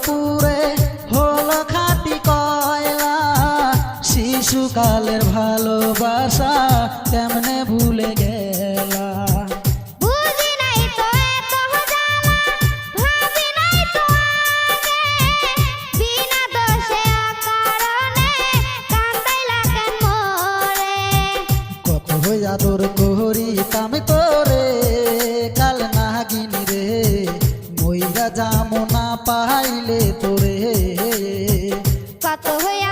পুরে হলো খাঁটি কয়লা। শিশুকালের ভালোবাসা কেমনে ভুলে গেলা। বুঝি নাই তো এত জ্বালা, ভাবি নাই তো আগে, বিনা দোষে অকারণে কান্দাইলা কেন মোরে। কত হই আদর করিতাম তোরে, কাল নাগিনী রে মইরা যামো না পাইলে তোরে। কত হইয়া